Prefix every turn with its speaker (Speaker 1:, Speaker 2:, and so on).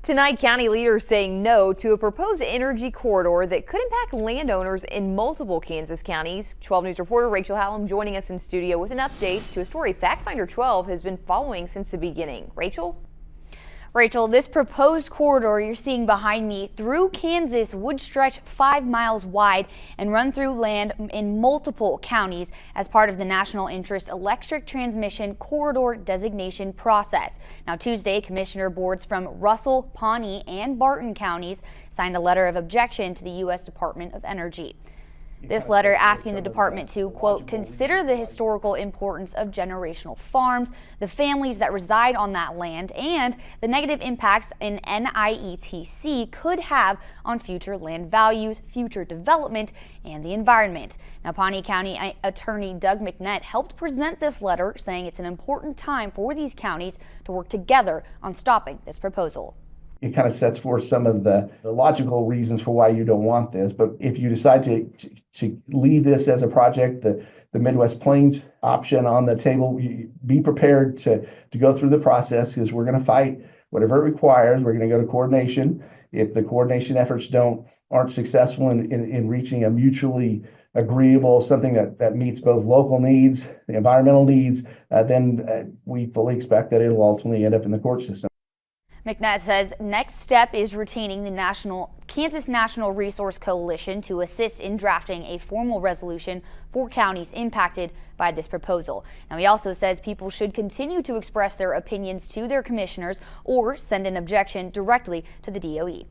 Speaker 1: Tonight, county leaders saying no to a proposed energy corridor that could impact landowners in multiple Kansas counties. 12 News reporter Rachel Hallam joining us in studio with an update to a story Fact Finder 12 has been following since the beginning.
Speaker 2: Rachel, this proposed corridor you're seeing behind me through Kansas would stretch 5 miles wide and run through land in multiple counties as part of the National Interest Electric Transmission Corridor designation process. Now, Tuesday, commissioner boards from Russell, Pawnee, and Barton counties signed a letter of objection to the U.S. Department of Energy. This letter asking the department to, quote, consider the historical importance of generational farms, the families that reside on that land, and the negative impacts an NIETC could have on future land values, future development, and the environment. Now, Pawnee County Attorney Doug McNett helped present this letter, saying it's an important time for these counties to work together on stopping this proposal.
Speaker 3: It kind of sets forth some of the logical reasons for why you don't want this. But if you decide to leave this as a project, the Midwest Plains option on the table, be prepared to go through the process, because we're going to fight whatever it requires. We're going to go to coordination. If the coordination efforts aren't successful in reaching a mutually agreeable, something that meets both local needs, the environmental needs, then we fully expect that it'll ultimately end up in the court system.
Speaker 2: McNett says next step is retaining the Kansas National Resource Coalition to assist in drafting a formal resolution for counties impacted by this proposal. Now, he also says people should continue to express their opinions to their commissioners or send an objection directly to the DOE.